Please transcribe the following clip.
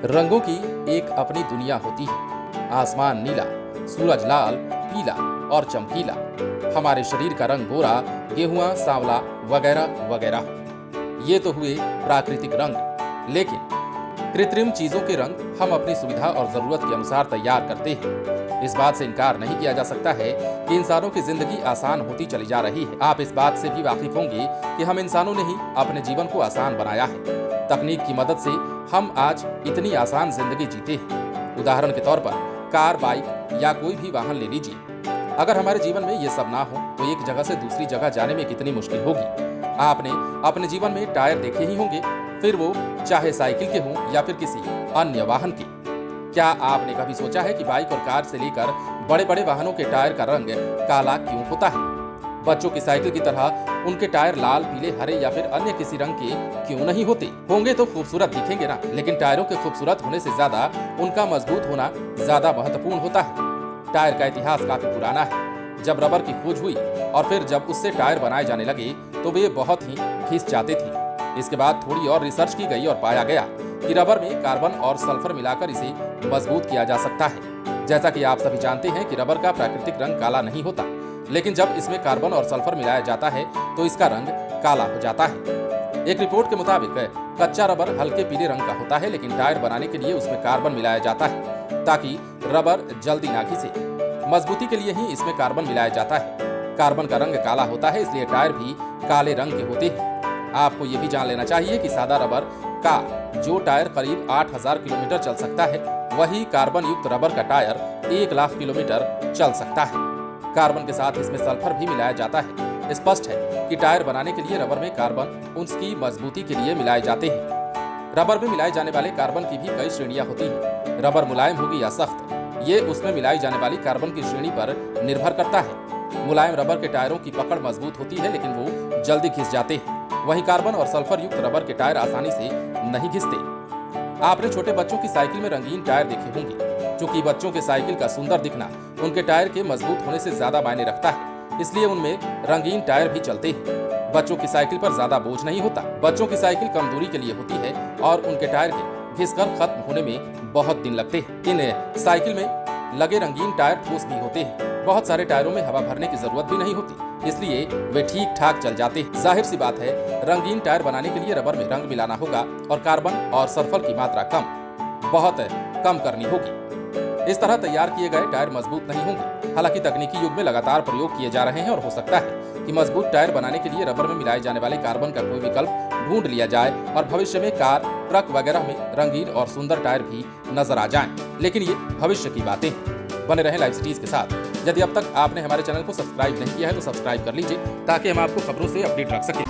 रंगों की एक अपनी दुनिया होती है। आसमान नीला, सूरज लाल, पीला और चमकीला। हमारे शरीर का रंग गोरा, गेहुआ, सांवला वगैरह वगैरह। ये तो हुए प्राकृतिक रंग, लेकिन कृत्रिम चीजों के रंग हम अपनी सुविधा और जरूरत के अनुसार तैयार करते हैं। इस बात से इनकार नहीं किया जा सकता है कि इंसानों की जिंदगी आसान होती चली जा रही है। आप इस बात से भी वाकिफ होंगे कि हम इंसानों ने ही अपने जीवन को आसान बनाया है। तकनीक की मदद से हम आज इतनी आसान जिंदगी जीते हैं। उदाहरण के तौर पर कार, बाइक या कोई भी वाहन ले लीजिए। अगर हमारे जीवन में ये सब ना हो तो एक जगह से दूसरी जगह जाने में कितनी मुश्किल होगी। आपने अपने जीवन में टायर देखे ही होंगे, फिर वो चाहे साइकिल के हों या फिर किसी अन्य वाहन के। क्या आपने कभी सोचा है कि बाइक और कार से लेकर बड़े बड़े वाहनों के टायर का रंग काला क्यों होता है? बच्चों की साइकिल की तरह उनके टायर लाल, पीले, हरे या फिर अन्य किसी रंग के क्यों नहीं होते? होंगे तो खूबसूरत दिखेंगे ना, लेकिन टायरों के खूबसूरत होने से ज्यादा उनका मजबूत होना ज्यादा महत्वपूर्ण होता है। टायर का इतिहास काफी पुराना है। जब रबर की खोज हुई और फिर जब उससे टायर बनाए जाने लगे तो वे बहुत ही घिस जाते थे। इसके बाद थोड़ी और रिसर्च की गई और पाया गया कि रबर में कार्बन और सल्फर मिलाकर इसे मजबूत किया जा सकता है। जैसा कि आप सभी जानते हैं कि रबर का प्राकृतिक रंग काला नहीं होता, लेकिन जब इसमें कार्बन और सल्फर मिलाया जाता है तो इसका रंग काला हो जाता है। एक रिपोर्ट के मुताबिक कच्चा रबर हल्के पीले रंग का होता है, लेकिन टायर बनाने के लिए उसमें कार्बन मिलाया जाता है ताकि रबर जल्दी ना घिसे। मजबूती के लिए ही इसमें कार्बन मिलाया जाता है। कार्बन का रंग काला होता है, इसलिए टायर भी काले रंग के होते हैं। आपको ये भी जान लेना चाहिए कि सादा रबर का जो टायर करीब 8000 किलोमीटर चल सकता है, वही कार्बन युक्त रबर का टायर 1 लाख किलोमीटर चल सकता है। कार्बन के साथ इसमें सल्फर भी मिलाया जाता है। स्पष्ट है कि टायर बनाने के लिए रबर में कार्बन उसकी मजबूती के लिए मिलाए जाते हैं। रबर में मिलाए जाने वाले कार्बन की भी कई श्रेणियां होती हैं। रबर मुलायम होगी या सख्त, ये उसमें मिलाई जाने वाली कार्बन की श्रेणी पर निर्भर करता है। मुलायम रबर के टायरों की पकड़ मजबूत होती है, लेकिन वो जल्दी घिस जाते हैं। वहीं कार्बन और सल्फर युक्त रबर के टायर आसानी से नहीं घिसते। आपने छोटे बच्चों की साइकिल में रंगीन टायर देखे होंगे। चूंकि बच्चों के साइकिल का सुंदर दिखना उनके टायर के मजबूत होने से ज्यादा मायने रखता है, इसलिए उनमें रंगीन टायर भी चलते हैं। बच्चों की साइकिल पर ज्यादा बोझ नहीं होता। बच्चों की साइकिल कम दूरी के लिए होती है और उनके टायर के घिसकर खत्म होने में बहुत दिन लगते हैं। इन साइकिल में लगे रंगीन टायर ठोस भी होते हैं। बहुत सारे टायरों में हवा भरने की जरूरत भी नहीं होती, इसलिए वे ठीक ठाक चल जाते हैं। जाहिर सी बात है, रंगीन टायर बनाने के लिए रबर में रंग मिलाना होगा और कार्बन और सल्फर की मात्रा बहुत कम करनी होगी। इस तरह तैयार किए गए टायर मजबूत नहीं होंगे। हालांकि तकनीकी युग में लगातार प्रयोग किए जा रहे हैं और हो सकता है कि मजबूत टायर बनाने के लिए रबर में मिलाए जाने वाले कार्बन का कोई विकल्प ढूंढ लिया जाए और भविष्य में कार, ट्रक वगैरह में रंगीन और सुंदर टायर भी नजर आ जाएं। लेकिन ये भविष्य की बातें हैं। बने रहें लाइव सिटीज के साथ। यदि अब तक आपने हमारे चैनल को सब्सक्राइब नहीं किया है तो सब्सक्राइब कर लीजिए ताकि हम आपको खबरों से अपडेट रख सकें।